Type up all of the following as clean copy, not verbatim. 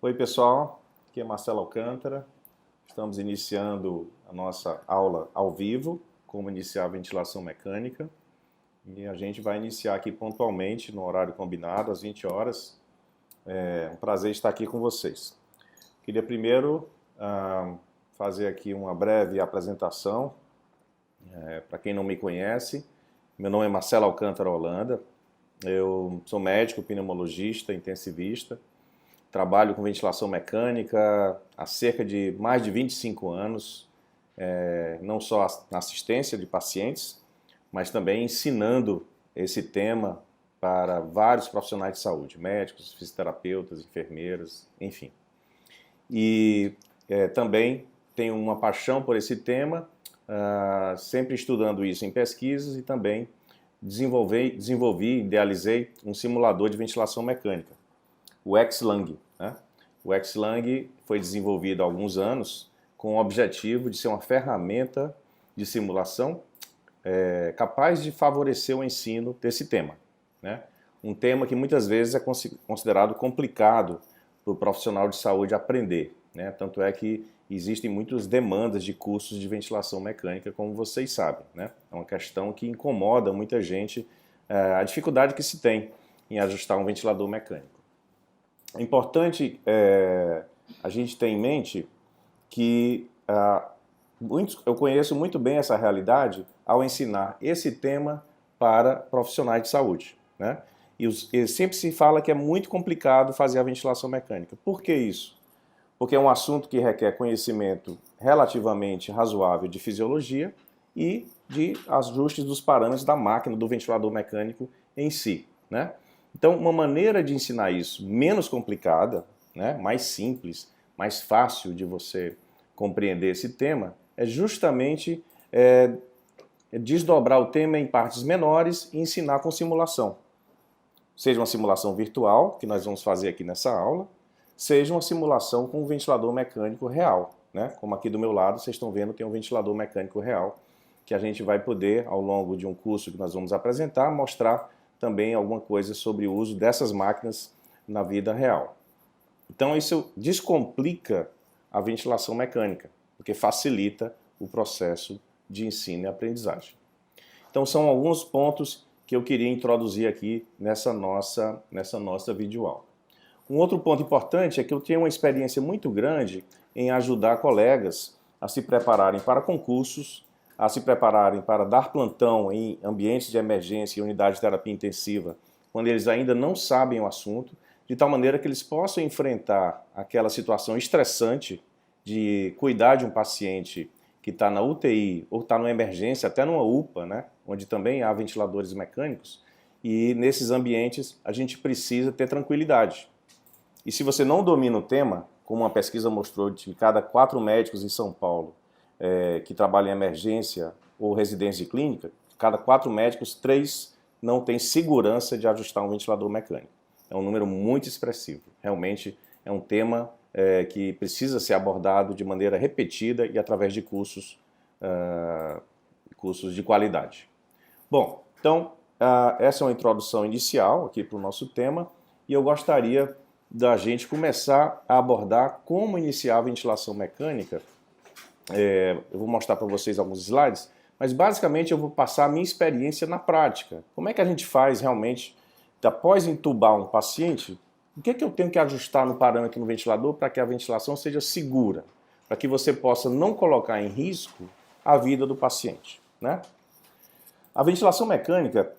Oi, pessoal. Aqui é Marcelo Alcântara. Estamos iniciando a nossa aula ao vivo, como iniciar a ventilação mecânica. E a gente vai iniciar aqui pontualmente, no horário combinado, às 20 horas. É um prazer estar aqui com vocês. Queria primeiro fazer aqui uma breve apresentação. Para quem não me conhece, meu nome é Marcelo Alcântara Holanda. Eu sou médico, pneumologista, intensivista. Trabalho com ventilação mecânica há cerca de mais de 25 anos, não só na assistência de pacientes, mas também ensinando esse tema para vários profissionais de saúde, médicos, fisioterapeutas, enfermeiras, enfim. E também tenho uma paixão por esse tema, sempre estudando isso em pesquisas e também desenvolvi, idealizei um simulador de ventilação mecânica, o X-Lang, né? O X-Lang foi desenvolvido há alguns anos com o objetivo de ser uma ferramenta de simulação capaz de favorecer o ensino desse tema, né? Um tema que muitas vezes é considerado complicado para o profissional de saúde aprender, né? Tanto é que existem muitas demandas de cursos de ventilação mecânica, como vocês sabem, né? É uma questão que incomoda muita gente, a dificuldade que se tem em ajustar um ventilador mecânico. É importante a gente ter em mente que eu conheço muito bem essa realidade ao ensinar esse tema para profissionais de saúde, né? E sempre se fala que é muito complicado fazer a ventilação mecânica. Por que isso? Porque é um assunto que requer conhecimento relativamente razoável de fisiologia e de ajustes dos parâmetros da máquina, do ventilador mecânico em si, né? Então, uma maneira de ensinar isso menos complicada, né, mais simples, mais fácil de você compreender esse tema, é justamente desdobrar o tema em partes menores e ensinar com simulação. Seja uma simulação virtual, que nós vamos fazer aqui nessa aula, seja uma simulação com um ventilador mecânico real, né? Como aqui do meu lado, vocês estão vendo, tem um ventilador mecânico real, que a gente vai poder, ao longo de um curso que nós vamos apresentar, mostrar também alguma coisa sobre o uso dessas máquinas na vida real. Então isso descomplica a ventilação mecânica, porque facilita o processo de ensino e aprendizagem. Então são alguns pontos que eu queria introduzir aqui nessa nossa videoaula. Um outro ponto importante é que eu tenho uma experiência muito grande em ajudar colegas a se prepararem para concursos, a se prepararem para dar plantão em ambientes de emergência e unidade de terapia intensiva, quando eles ainda não sabem o assunto, de tal maneira que eles possam enfrentar aquela situação estressante de cuidar de um paciente que está na UTI ou está numa emergência, até numa UPA, né, onde também há ventiladores mecânicos, e nesses ambientes a gente precisa ter tranquilidade. E se você não domina o tema, como uma pesquisa mostrou, de cada 4 médicos em São Paulo que trabalham em emergência ou residência de clínica, cada 4 médicos, 3 não têm segurança de ajustar um ventilador mecânico. É um número muito expressivo. Realmente é um tema que precisa ser abordado de maneira repetida e através de cursos de qualidade. Bom, então essa é uma introdução inicial aqui para o nosso tema e eu gostaria da gente começar a abordar como iniciar a ventilação mecânica. Eu vou mostrar para vocês alguns slides, mas basicamente eu vou passar a minha experiência na prática. Como é que a gente faz realmente, após entubar um paciente, o que é que eu tenho que ajustar no parâmetro no ventilador para que a ventilação seja segura, para que você possa não colocar em risco a vida do paciente, né? A ventilação mecânica,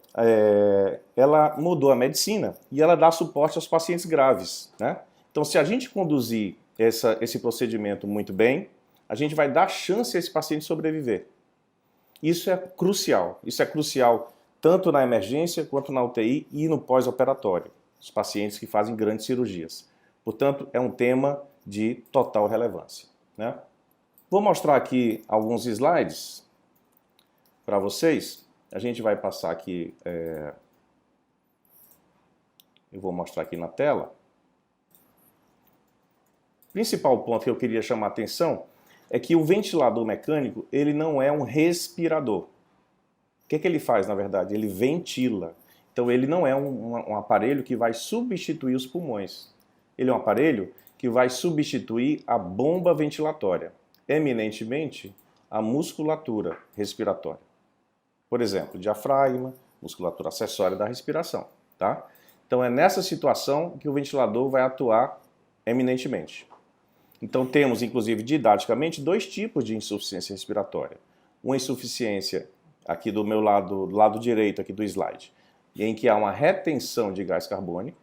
ela mudou a medicina e ela dá suporte aos pacientes graves, né? Então, se a gente conduzir esse procedimento muito bem, a gente vai dar chance a esse paciente sobreviver. Isso é crucial. Isso é crucial tanto na emergência quanto na UTI e no pós-operatório, os pacientes que fazem grandes cirurgias. Portanto, é um tema de total relevância, né? Vou mostrar aqui alguns slides para vocês. A gente vai passar aqui, eu vou mostrar aqui na tela. O principal ponto que eu queria chamar a atenção é que o ventilador mecânico, ele não é um respirador. O que é que ele faz, na verdade? Ele ventila. Então ele não é um aparelho que vai substituir os pulmões. Ele é um aparelho que vai substituir a bomba ventilatória, eminentemente a musculatura respiratória. Por exemplo, diafragma, musculatura acessória da respiração, tá? Então é nessa situação que o ventilador vai atuar eminentemente. Então temos, inclusive, didaticamente, dois tipos de insuficiência respiratória. Uma insuficiência aqui do meu lado, do lado direito aqui do slide, em que há uma retenção de gás carbônico,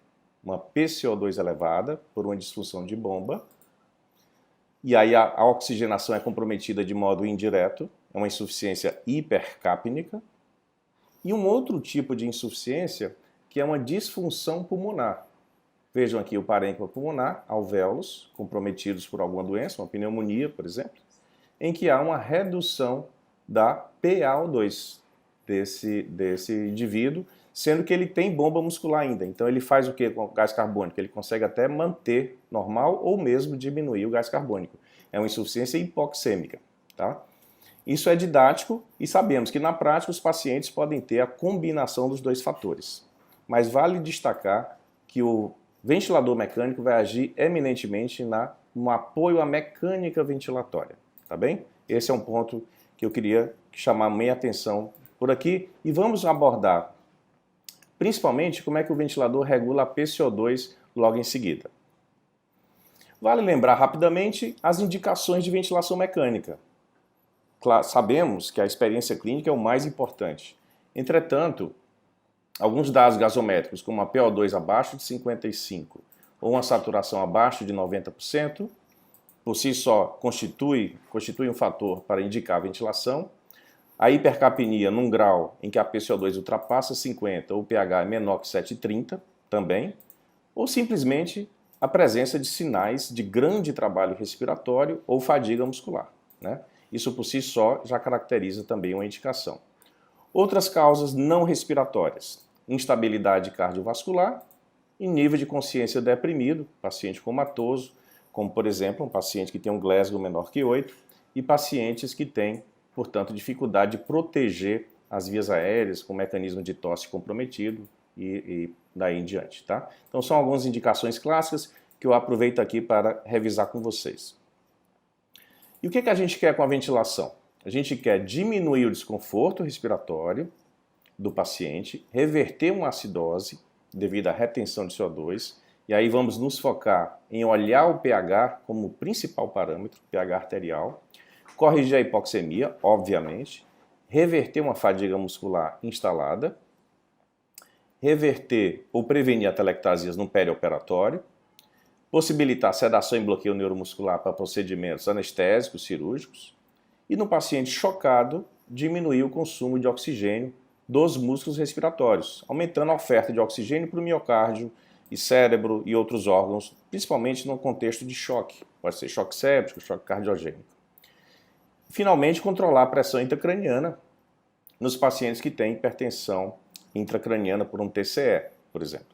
uma PCO2 elevada por uma disfunção de bomba, e aí a oxigenação é comprometida de modo indireto, é uma insuficiência hipercápnica, e um outro tipo de insuficiência que é uma disfunção pulmonar. Vejam aqui o parênquima pulmonar, alvéolos comprometidos por alguma doença, uma pneumonia, por exemplo, em que há uma redução da PaO2 desse indivíduo, sendo que ele tem bomba muscular ainda. Então ele faz o que com o gás carbônico? Ele consegue até manter normal ou mesmo diminuir o gás carbônico. É uma insuficiência hipoxêmica, tá? Isso é didático e sabemos que na prática os pacientes podem ter a combinação dos dois fatores. Mas vale destacar que o ventilador mecânico vai agir eminentemente no apoio à mecânica ventilatória, tá bem? Esse é um ponto que eu queria chamar minha atenção por aqui e vamos abordar principalmente como é que o ventilador regula a PCO2 logo em seguida. Vale lembrar rapidamente as indicações de ventilação mecânica. Claro, sabemos que a experiência clínica é o mais importante. Entretanto, alguns dados gasométricos, como a PO2 abaixo de 55 ou uma saturação abaixo de 90%, por si só constitui um fator para indicar a ventilação. A hipercapnia num grau em que a PCO2 ultrapassa 50 ou o pH é menor que 7,30 também, ou simplesmente a presença de sinais de grande trabalho respiratório ou fadiga muscular, né? Isso por si só já caracteriza também uma indicação. Outras causas não respiratórias: instabilidade cardiovascular e nível de consciência deprimido, paciente comatoso, como por exemplo um paciente que tem um Glasgow menor que 8 e pacientes que têm, portanto, dificuldade de proteger as vias aéreas com mecanismo de tosse comprometido e daí em diante, tá? Então são algumas indicações clássicas que eu aproveito aqui para revisar com vocês. E o que a gente quer com a ventilação? A gente quer diminuir o desconforto respiratório do paciente, reverter uma acidose devido à retenção de CO2, e aí vamos nos focar em olhar o pH como principal parâmetro, pH arterial, corrigir a hipoxemia, obviamente, reverter uma fadiga muscular instalada, reverter ou prevenir atelectasias no perioperatório, possibilitar sedação e bloqueio neuromuscular para procedimentos anestésicos cirúrgicos e no paciente chocado diminuir o consumo de oxigênio dos músculos respiratórios, aumentando a oferta de oxigênio para o miocárdio e cérebro e outros órgãos, principalmente no contexto de choque, pode ser choque séptico, choque cardiogênico. Finalmente, controlar a pressão intracraniana nos pacientes que têm hipertensão intracraniana por um TCE, por exemplo.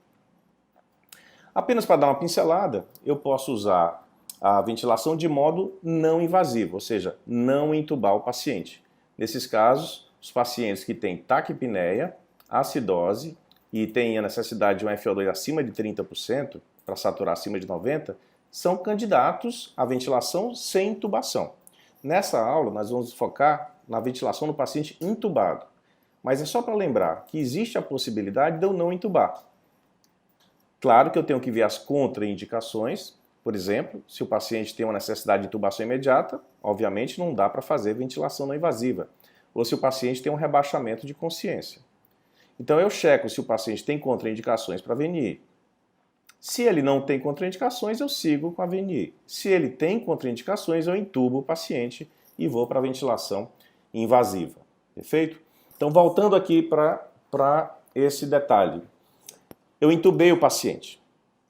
Apenas para dar uma pincelada, eu posso usar a ventilação de modo não invasivo, ou seja, não entubar o paciente. Nesses casos, os pacientes que têm taquipneia, acidose e têm a necessidade de um FO2 acima de 30%, para saturar acima de 90%, são candidatos à ventilação sem intubação. Nessa aula, nós vamos focar na ventilação no paciente intubado. Mas é só para lembrar que existe a possibilidade de eu não intubar. Claro que eu tenho que ver as contraindicações. Por exemplo, se o paciente tem uma necessidade de intubação imediata, obviamente não dá para fazer ventilação não invasiva. Ou se o paciente tem um rebaixamento de consciência. Então eu checo se o paciente tem contraindicações para VNI. Se ele não tem contraindicações, eu sigo com a VNI. Se ele tem contraindicações, eu intubo o paciente e vou para a ventilação invasiva. Perfeito? Então, voltando aqui para esse detalhe. Eu intubei o paciente.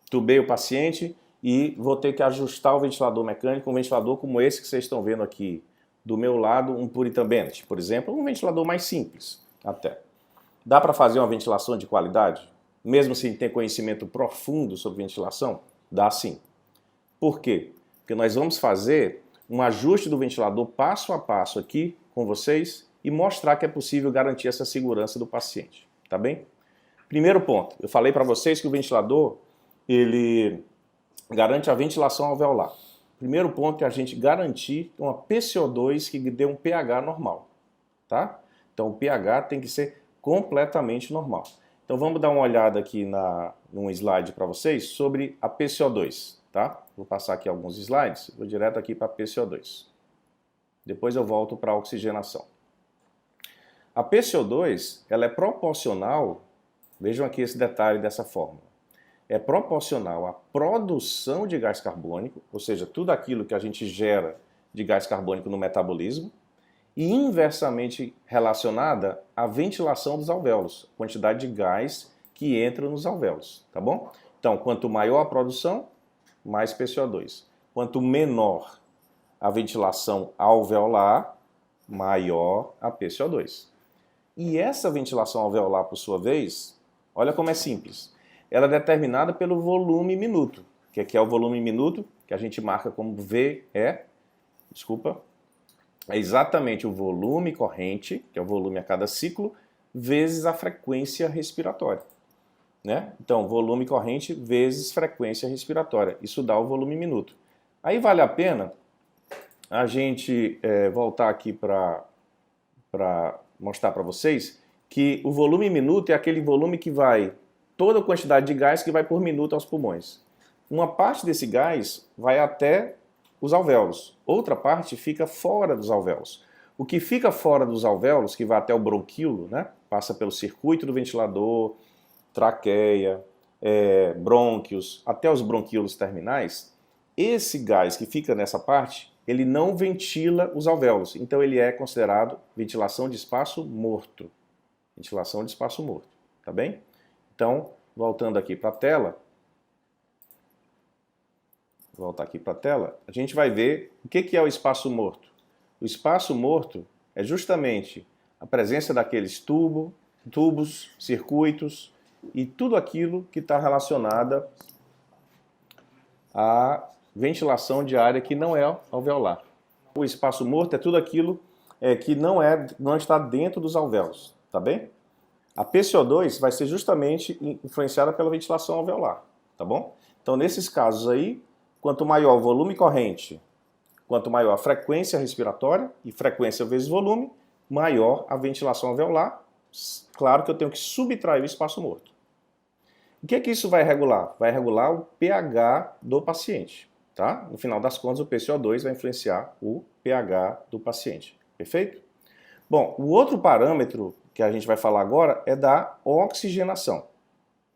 Intubei o paciente e vou ter que ajustar o ventilador mecânico, um ventilador como esse que vocês estão vendo aqui do meu lado, um Puritan Bennett, por exemplo, um ventilador mais simples até. Dá para fazer uma ventilação de qualidade? Mesmo sem ter conhecimento profundo sobre ventilação? Dá sim. Por quê? Porque nós vamos fazer um ajuste do ventilador passo a passo aqui com vocês e mostrar que é possível garantir essa segurança do paciente. Tá bem? Primeiro ponto, eu falei para vocês que o ventilador ele garante a ventilação alveolar. Primeiro ponto é a gente garantir uma PCO2 que dê um pH normal, tá? Então o pH tem que ser completamente normal. Então vamos dar uma olhada aqui num slide para vocês sobre a PCO2, tá? Vou passar aqui alguns slides, vou direto aqui para a PCO2. Depois eu volto para a oxigenação. A PCO2, ela é proporcional, vejam aqui esse detalhe dessa fórmula, é proporcional à produção de gás carbônico, ou seja, tudo aquilo que a gente gera de gás carbônico no metabolismo, e inversamente relacionada à ventilação dos alvéolos, a quantidade de gás que entra nos alvéolos, tá bom? Então, quanto maior a produção, mais PCO2. Quanto menor a ventilação alveolar, maior a PCO2. E essa ventilação alveolar, por sua vez, olha como é simples. Ela é determinada pelo volume minuto. O que é o volume minuto? Que a gente marca como VE, é exatamente o volume corrente, que é o volume a cada ciclo, vezes a frequência respiratória. Né? Então, volume corrente vezes frequência respiratória. Isso dá o volume minuto. Aí vale a pena a gente voltar aqui para mostrar para vocês que o volume minuto é aquele volume que vai, toda a quantidade de gás que vai por minuto aos pulmões. Uma parte desse gás vai até os alvéolos, outra parte fica fora dos alvéolos. O que fica fora dos alvéolos, que vai até o bronquíolo, né? Passa pelo circuito do ventilador, traqueia, brônquios, até os bronquíolos terminais, esse gás que fica nessa parte, ele não ventila os alvéolos, então ele é considerado ventilação de espaço morto. Ventilação de espaço morto, tá bem? Então, voltando aqui para a tela, vou voltar aqui para a tela, a gente vai ver o que é o espaço morto. O espaço morto é justamente a presença daqueles tubos, circuitos e tudo aquilo que está relacionado à ventilação de área que não é alveolar. O espaço morto é tudo aquilo que não está dentro dos alvéolos, tá bem? A PCO2 vai ser justamente influenciada pela ventilação alveolar, tá bom? Então, nesses casos aí, quanto maior o volume corrente, quanto maior a frequência respiratória, e frequência vezes volume, maior a ventilação alveolar. Claro que eu tenho que subtrair o espaço morto. O que isso vai regular? Vai regular o pH do paciente, tá? No final das contas, o PCO2 vai influenciar o pH do paciente, perfeito? Bom, o outro parâmetro que a gente vai falar agora é da oxigenação.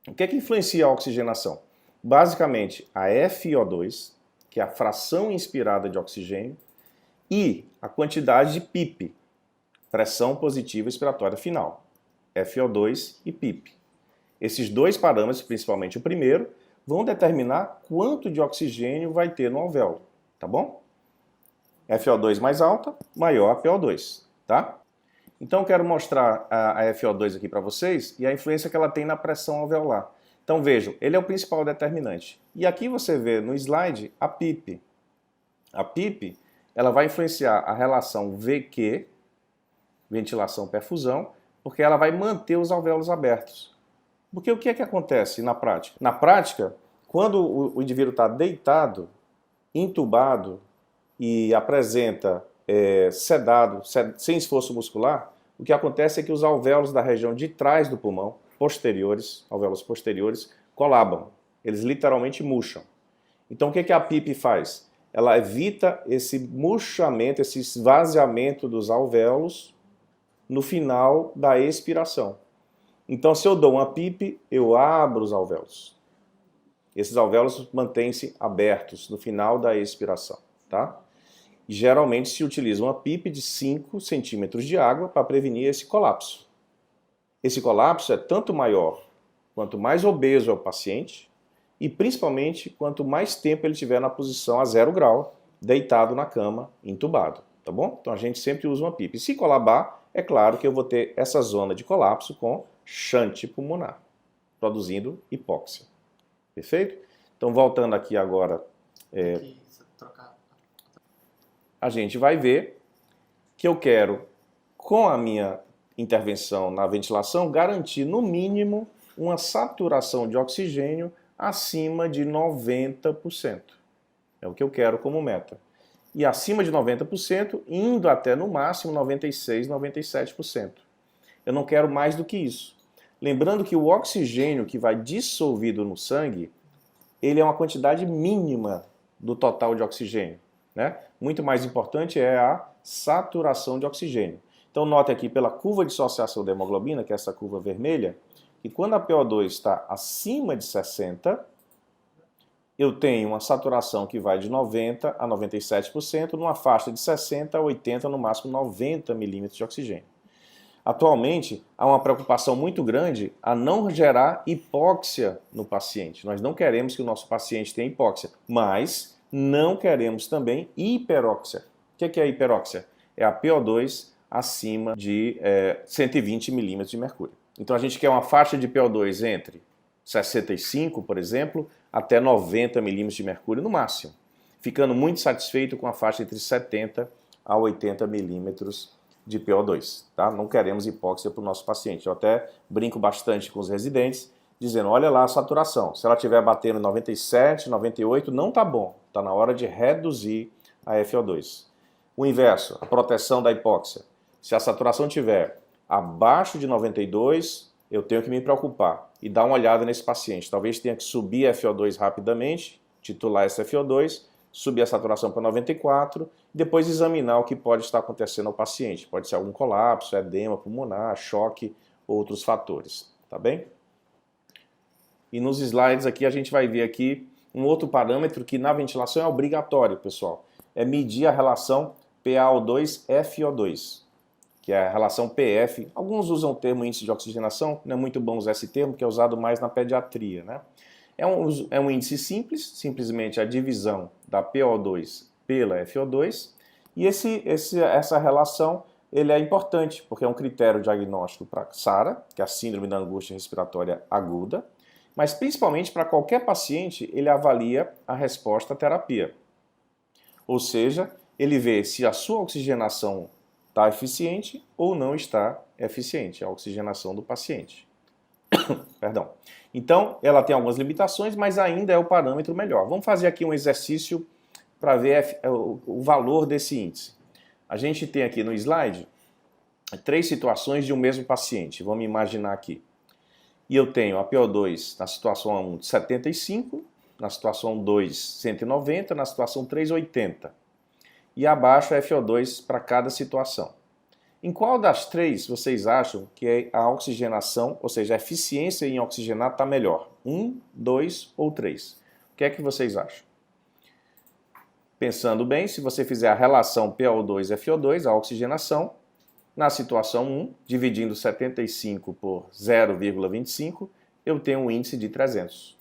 O que influencia a oxigenação? Basicamente, a FiO2, que é a fração inspirada de oxigênio, e a quantidade de PIP, pressão positiva expiratória final, FiO2 e PIP. Esses dois parâmetros, principalmente o primeiro, vão determinar quanto de oxigênio vai ter no alvéolo, tá bom? FiO2 mais alta, maior a PO2, tá? Então, eu quero mostrar a FiO2 aqui para vocês e a influência que ela tem na pressão alveolar. Então, vejam, ele é o principal determinante. E aqui você vê no slide a PIP. A PIP, ela vai influenciar a relação VQ, ventilação-perfusão, porque ela vai manter os alvéolos abertos. Porque o que é que acontece na prática? Na prática, quando o indivíduo está deitado, intubado e apresenta sedado, sem esforço muscular, o que acontece é que os alvéolos da região de trás do pulmão, alvéolos posteriores, colabam. Eles literalmente murcham. Então o que a PIP faz? Ela evita esse murchamento, esse esvaziamento dos alvéolos no final da expiração. Então se eu dou uma PIP, eu abro os alvéolos. Esses alvéolos mantêm-se abertos no final da expiração, tá? E geralmente se utiliza uma PIP de 5 centímetros de água para prevenir esse colapso. Esse colapso é tanto maior quanto mais obeso é o paciente e principalmente quanto mais tempo ele tiver na posição a 0 grau, deitado na cama, entubado, tá bom? Então a gente sempre usa uma PIP. Se colabar, é claro que eu vou ter essa zona de colapso com shunt pulmonar, produzindo hipóxia. Perfeito? Então voltando aqui agora, a gente vai ver que eu quero, com a minha intervenção na ventilação, garantir no mínimo uma saturação de oxigênio acima de 90%. É o que eu quero como meta. E acima de 90%, indo até no máximo 96%, 97%. Eu não quero mais do que isso. Lembrando que o oxigênio que vai dissolvido no sangue, ele é uma quantidade mínima do total de oxigênio, né? Muito mais importante é a saturação de oxigênio. Então note aqui pela curva de dissociação da hemoglobina, que é essa curva vermelha, que quando a PO2 está acima de 60, eu tenho uma saturação que vai de 90% a 97%, numa faixa de 60 a 80, no máximo 90 milímetros de oxigênio. Atualmente, há uma preocupação muito grande a não gerar hipóxia no paciente. Nós não queremos que o nosso paciente tenha hipóxia, mas não queremos também hiperóxia. O que é a hiperóxia? É a PO2 acima de 120 milímetros de mercúrio. Então a gente quer uma faixa de PO2 entre 65, por exemplo, até 90 milímetros de mercúrio no máximo, ficando muito satisfeito com a faixa entre 70 a 80 milímetros de PO2. Tá? Não queremos hipóxia para o nosso paciente. Eu até brinco bastante com os residentes, dizendo, olha lá a saturação, se ela estiver batendo 97, 98, não está bom, está na hora de reduzir a FO2. O inverso, a proteção da hipóxia. Se a saturação estiver abaixo de 92, eu tenho que me preocupar e dar uma olhada nesse paciente. Talvez tenha que subir a FO2 rapidamente, titular essa FO2, subir a saturação para 94, e depois examinar o que pode estar acontecendo ao paciente. Pode ser algum colapso, edema pulmonar, choque, outros fatores, tá bem? E nos slides aqui a gente vai ver aqui um outro parâmetro que na ventilação é obrigatório, pessoal. É medir a relação PaO2-FO2, que é a relação PF. Alguns usam o termo índice de oxigenação, não é muito bom usar esse termo, que é usado mais na pediatria, né? É um índice simples, simplesmente a divisão da PO2 pela FO2, e essa relação ele é importante, porque é um critério diagnóstico para SARA, que é a Síndrome da Angústia Respiratória Aguda, mas principalmente para qualquer paciente ele avalia a resposta à terapia. Ou seja, ele vê se a sua oxigenação está eficiente ou não está eficiente, a oxigenação do paciente. Perdão. Então, ela tem algumas limitações, mas ainda é o parâmetro melhor. Vamos fazer aqui um exercício para ver o valor desse índice. A gente tem aqui no slide 3 situações de um mesmo paciente. Vamos imaginar aqui. E eu tenho a PO2 na situação 1 de 75, na situação 2 190, na situação 3 80. E abaixo a FO2 para cada situação. Em qual das 3 vocês acham que a oxigenação, ou seja, a eficiência em oxigenar está melhor? 1, 2 ou 3? O que é que vocês acham? Pensando bem, se você fizer a relação PO2-FO2, a oxigenação, na situação 1, dividindo 75 por 0,25, eu tenho um índice de 300.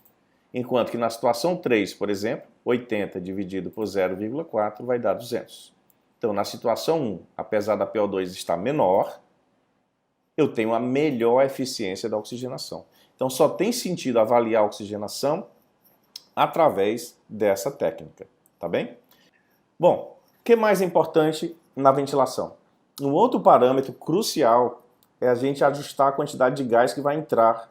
Enquanto que na situação 3, por exemplo, 80 dividido por 0,4 vai dar 200. Então, na situação 1, apesar da PO2 estar menor, eu tenho a melhor eficiência da oxigenação. Então, só tem sentido avaliar a oxigenação através dessa técnica, tá bem? Bom, o que mais é importante na ventilação? Um outro parâmetro crucial é a gente ajustar a quantidade de gás que vai entrar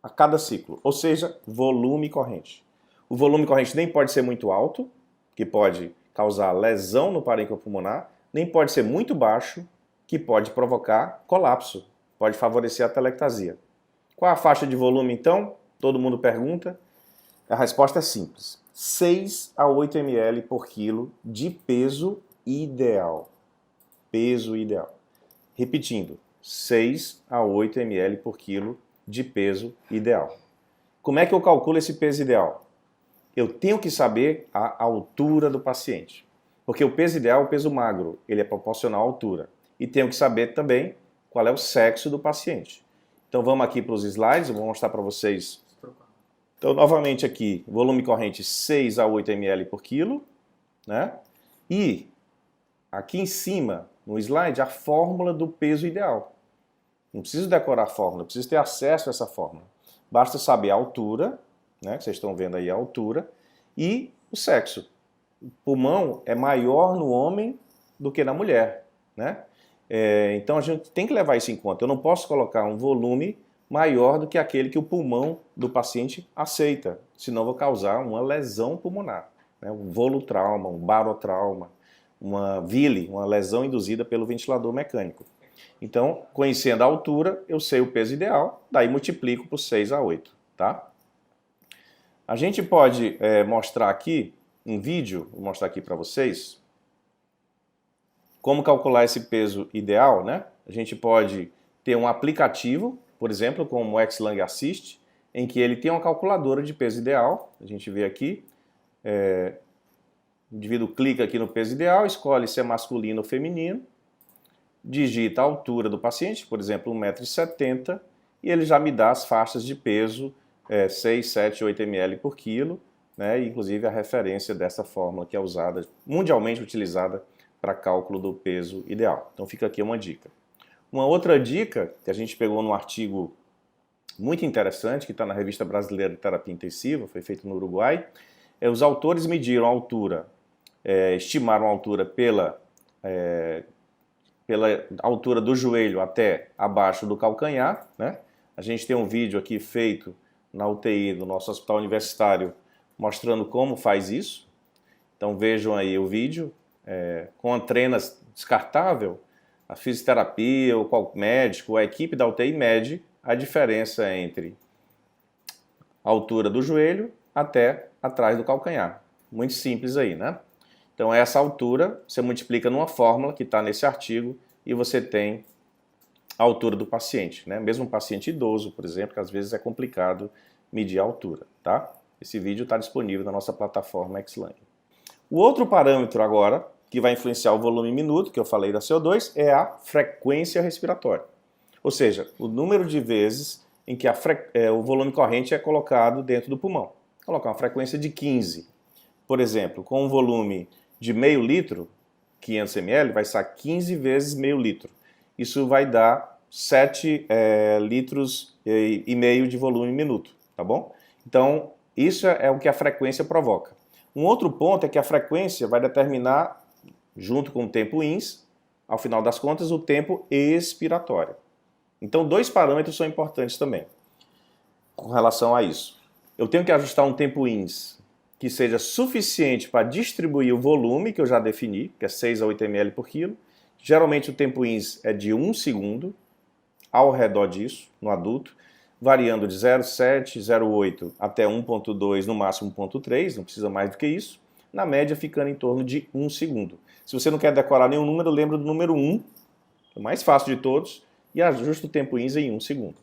a cada ciclo, ou seja, volume corrente. O volume corrente nem pode ser muito alto, que pode causar lesão no parênquima pulmonar, nem pode ser muito baixo, que pode provocar colapso, pode favorecer a atelectasia. Qual a faixa de volume, então? Todo mundo pergunta. A resposta é simples. 6 a 8 ml por quilo de peso ideal. Peso ideal. Repetindo, 6 a 8 ml por quilo de peso ideal. Como é que eu calculo esse peso ideal? Eu tenho que saber a altura do paciente. Porque o peso ideal é o peso magro, ele é proporcional à altura. E tenho que saber também qual é o sexo do paciente. Então vamos aqui para os slides, eu vou mostrar para vocês. Então novamente aqui, volume corrente 6 a 8 ml por quilo, né? E aqui em cima, no slide, a fórmula do peso ideal. Não preciso decorar a fórmula, preciso ter acesso a essa fórmula. Basta saber a altura, né, que vocês estão vendo aí a altura, e o sexo. O pulmão é maior no homem do que na mulher, né? Então a gente tem que levar isso em conta. Eu não posso colocar um volume maior do que aquele que o pulmão do paciente aceita, senão vai causar uma lesão pulmonar, né? Um volutrauma, um barotrauma, uma vile, uma lesão induzida pelo ventilador mecânico. Então, conhecendo a altura, eu sei o peso ideal, daí multiplico por 6 a 8, tá? A gente pode mostrar aqui um vídeo, vou mostrar aqui para vocês, como calcular esse peso ideal, né? A gente pode ter um aplicativo, por exemplo, como o Xlang Assist, em que ele tem uma calculadora de peso ideal. A gente vê aqui, o indivíduo clica aqui no peso ideal, escolhe se é masculino ou feminino, digita a altura do paciente, por exemplo, 1,70 m, e ele já me dá as faixas de peso 6, 7, 8 ml por quilo, né? Inclusive a referência dessa fórmula que é usada, mundialmente utilizada para cálculo do peso ideal. Então fica aqui uma dica. Uma outra dica que a gente pegou num artigo muito interessante, que está na Revista Brasileira de Terapia Intensiva, foi feito no Uruguai, os autores mediram a altura, estimaram a altura pela altura do joelho até abaixo do calcanhar, né? A gente tem um vídeo aqui feito na UTI do nosso hospital universitário mostrando como faz isso. Então vejam aí o vídeo, com a trena descartável, a fisioterapia, o médico, a equipe da UTI mede a diferença entre a altura do joelho até atrás do calcanhar. Muito simples aí, né? Então essa altura você multiplica numa fórmula que está nesse artigo e você tem a altura do paciente, né? Mesmo um paciente idoso, por exemplo, que às vezes é complicado medir a altura, tá? Esse vídeo está disponível na nossa plataforma Xlang. O outro parâmetro agora, que vai influenciar o volume minuto, que eu falei da CO2, é a frequência respiratória. Ou seja, o número de vezes em que o volume corrente é colocado dentro do pulmão. Vou colocar uma frequência de 15. Por exemplo, com um volume de meio litro, 500 ml, vai ser 15 vezes meio litro. Isso vai dar 7 litros e meio de volume minuto, tá bom? Então, isso é o que a frequência provoca. Um outro ponto é que a frequência vai determinar, junto com o tempo ins, ao final das contas, o tempo expiratório. Então, 2 parâmetros são importantes também com relação a isso. Eu tenho que ajustar um tempo ins que seja suficiente para distribuir o volume que eu já defini, que é 6 a 8 ml por quilo. Geralmente o tempo ins é de 1 segundo, ao redor disso, no adulto, variando de 0,7, 0,8 até 1,2, no máximo 1,3, não precisa mais do que isso. Na média ficando em torno de 1 segundo. Se você não quer decorar nenhum número, lembra do número 1, o mais fácil de todos, e ajusta o tempo ins em 1 segundo.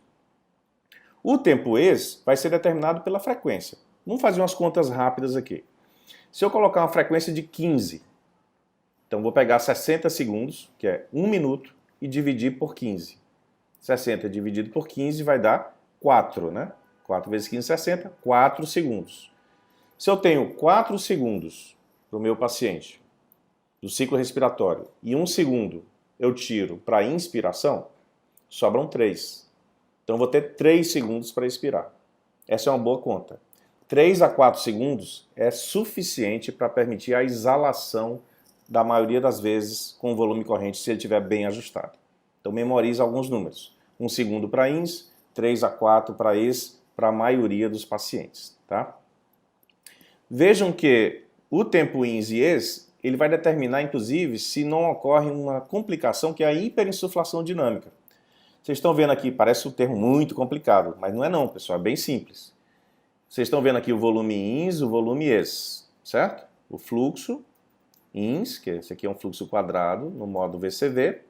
O tempo ex vai ser determinado pela frequência. Vamos fazer umas contas rápidas aqui. Se eu colocar uma frequência de 15, então vou pegar 60 segundos, que é 1 minuto, e dividir por 15. 60 dividido por 15 vai dar 4, né? 4 vezes 15, 60, 4 segundos. Se eu tenho 4 segundos para o meu paciente, do ciclo respiratório, e 1 segundo eu tiro para inspiração, sobram 3. Então eu vou ter 3 segundos para expirar. Essa é uma boa conta. 3 a 4 segundos é suficiente para permitir a exalação da maioria das vezes com o volume corrente, se ele estiver bem ajustado. Então memoriza alguns números. 1 segundo para ins, 3 a 4 para ex, para a maioria dos pacientes, tá? Vejam que o tempo ins e ex, ele vai determinar, inclusive, se não ocorre uma complicação que é a hiperinsuflação dinâmica. Vocês estão vendo aqui, parece um termo muito complicado, mas não é não, pessoal, é bem simples. Vocês estão vendo aqui o volume ins, o volume ex, certo? O fluxo ins, que esse aqui é um fluxo quadrado no modo VCV,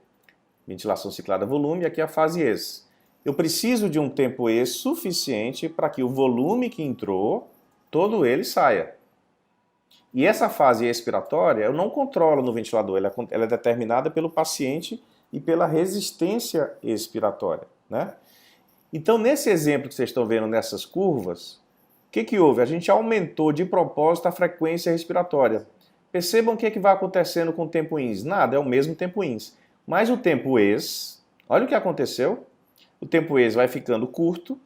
ventilação ciclada volume, e aqui a fase ex. Eu preciso de um tempo ex suficiente para que o volume que entrou, todo ele saia. E essa fase expiratória eu não controlo no ventilador, ela é determinada pelo paciente e pela resistência expiratória, né? Então, nesse exemplo que vocês estão vendo nessas curvas, o que houve? A gente aumentou de propósito a frequência respiratória. Percebam o que vai acontecendo com o tempo ins. Nada, é o mesmo tempo ins. Mas o tempo ex, olha o que aconteceu. O tempo ex vai ficando curto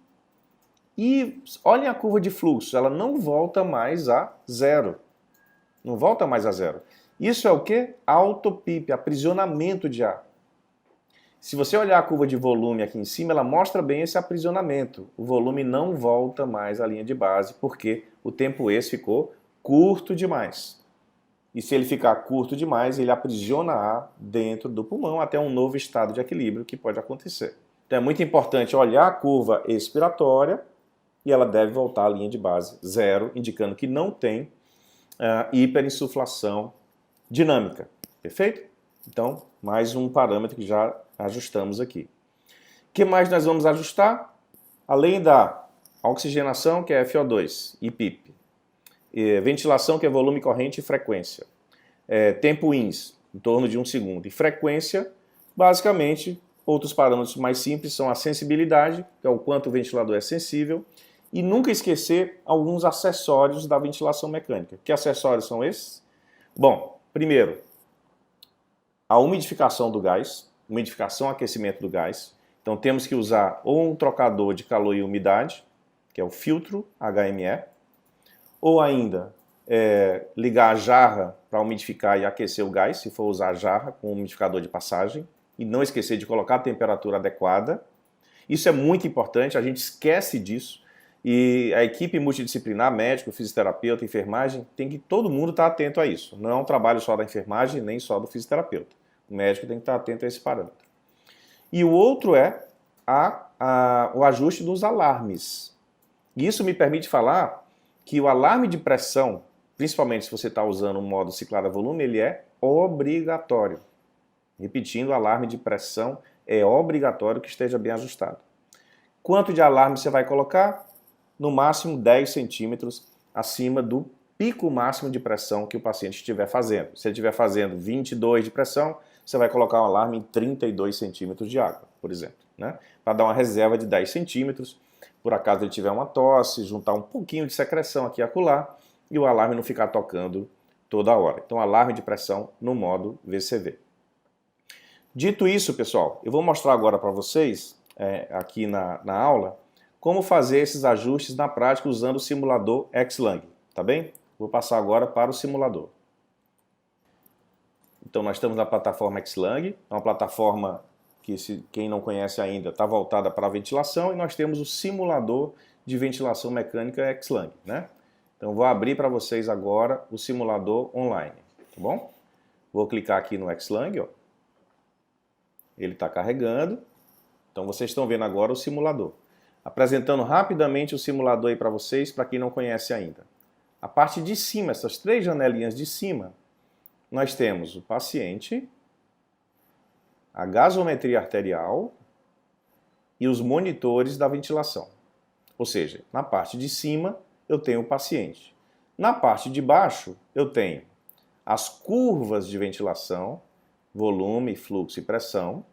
e olhem a curva de fluxo, ela não volta mais a zero. Não volta mais a zero. Isso é o quê? Autopip, aprisionamento de ar. Se você olhar a curva de volume aqui em cima, ela mostra bem esse aprisionamento. O volume não volta mais à linha de base, porque o tempo esse ficou curto demais. E se ele ficar curto demais, ele aprisiona ar dentro do pulmão até um novo estado de equilíbrio que pode acontecer. Então é muito importante olhar a curva expiratória e ela deve voltar à linha de base zero, indicando que não tem hiperinsuflação dinâmica. Perfeito? Então, mais um parâmetro que já ajustamos aqui. O que mais nós vamos ajustar? Além da oxigenação, que é FO2 e PIP. Ventilação, que é volume, corrente e frequência. Tempo INS, em torno de 1 segundo. E frequência, basicamente, outros parâmetros mais simples são a sensibilidade, que é o quanto o ventilador é sensível, e nunca esquecer alguns acessórios da ventilação mecânica. Que acessórios são esses? Bom, primeiro, a umidificação do gás, umidificação e aquecimento do gás. Então temos que usar ou um trocador de calor e umidade, que é o filtro HME, ou ainda ligar a jarra para umidificar e aquecer o gás, se for usar a jarra com umidificador de passagem, e não esquecer de colocar a temperatura adequada. Isso é muito importante, a gente esquece disso, e a equipe multidisciplinar, médico, fisioterapeuta, enfermagem, tem que todo mundo estar atento a isso. Não é um trabalho só da enfermagem, nem só do fisioterapeuta. O médico tem que estar atento a esse parâmetro. E o outro é o ajuste dos alarmes. Isso me permite falar que o alarme de pressão, principalmente se você está usando o modo ciclado a volume, ele é obrigatório. Repetindo, o alarme de pressão é obrigatório que esteja bem ajustado. Quanto de alarme você vai colocar? No máximo 10 centímetros acima do pico máximo de pressão que o paciente estiver fazendo. Se ele estiver fazendo 22 de pressão, você vai colocar um alarme em 32 centímetros de água, por exemplo, né? Para dar uma reserva de 10 centímetros, por acaso ele tiver uma tosse, juntar um pouquinho de secreção aqui e acolá, e o alarme não ficar tocando toda hora. Então, alarme de pressão no modo VCV. Dito isso, pessoal, eu vou mostrar agora para vocês, aqui na aula, como fazer esses ajustes na prática usando o simulador Xlang, tá bem? Vou passar agora para o simulador. Então nós estamos na plataforma Xlang, é uma plataforma que, quem não conhece ainda, está voltada para a ventilação, e nós temos o simulador de ventilação mecânica Xlang, né? Então vou abrir para vocês agora o simulador online, tá bom? Vou clicar aqui no Xlang, ó. Ele está carregando, então vocês estão vendo agora o simulador. Apresentando rapidamente o simulador aí para vocês, para quem não conhece ainda. A parte de cima, essas 3 janelinhas de cima, nós temos o paciente, a gasometria arterial e os monitores da ventilação. Ou seja, na parte de cima eu tenho o paciente. Na parte de baixo eu tenho as curvas de ventilação, volume, fluxo e pressão,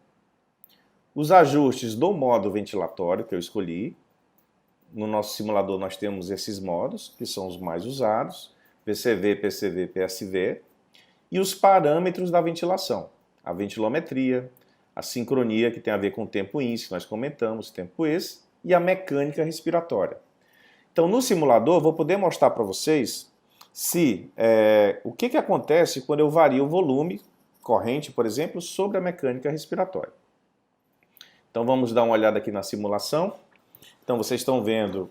os ajustes do modo ventilatório que eu escolhi. No nosso simulador nós temos esses modos, que são os mais usados, VCV, PCV, PSV, e os parâmetros da ventilação, a ventilometria, a sincronia, que tem a ver com o tempo INS, que nós comentamos, tempo ES, e a mecânica respiratória. Então, no simulador, eu vou poder mostrar para vocês o que acontece quando eu vario o volume, corrente, por exemplo, sobre a mecânica respiratória. Então, vamos dar uma olhada aqui na simulação. Então, vocês estão vendo,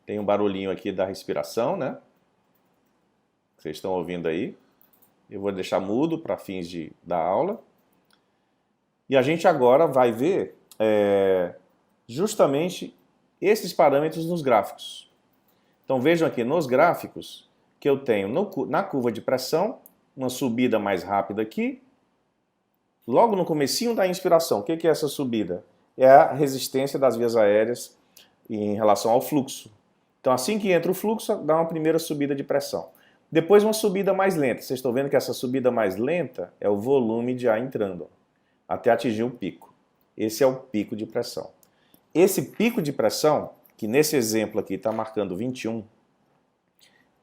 tem um barulhinho aqui da respiração, né? Vocês estão ouvindo aí. Eu vou deixar mudo para fins da aula. E a gente agora vai ver justamente esses parâmetros nos gráficos. Então vejam aqui nos gráficos que eu tenho na curva de pressão uma subida mais rápida aqui. Logo no comecinho da inspiração, o que é essa subida? É a resistência das vias aéreas em relação ao fluxo. Então assim que entra o fluxo, dá uma primeira subida de pressão. Depois uma subida mais lenta. Vocês estão vendo que essa subida mais lenta é o volume de ar entrando, até atingir o pico. Esse é o pico de pressão. Esse pico de pressão, que nesse exemplo aqui está marcando 21,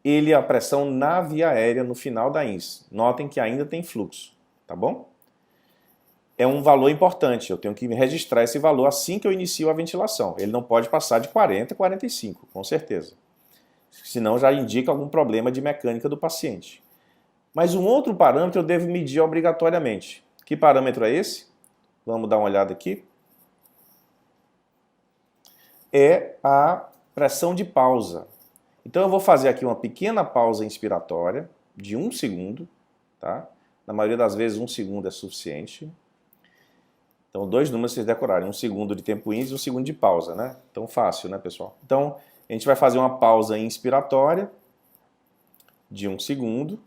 ele é a pressão na via aérea no final da INS. Notem que ainda tem fluxo, tá bom? É um valor importante, eu tenho que registrar esse valor assim que eu inicio a ventilação. Ele não pode passar de 40 a 45, com certeza. Senão já indica algum problema de mecânica do paciente. Mas um outro parâmetro eu devo medir obrigatoriamente, Que parâmetro é esse? Vamos dar uma olhada aqui. É a pressão de pausa. Então eu vou fazer aqui uma pequena pausa inspiratória de 1 segundo, tá? Na maioria das vezes 1 segundo é suficiente. Então 2 números vocês decorarem, 1 segundo de tempo índice e 1 segundo de pausa, né? Então fácil, né, pessoal? Então a gente vai fazer uma pausa inspiratória de 1 segundo.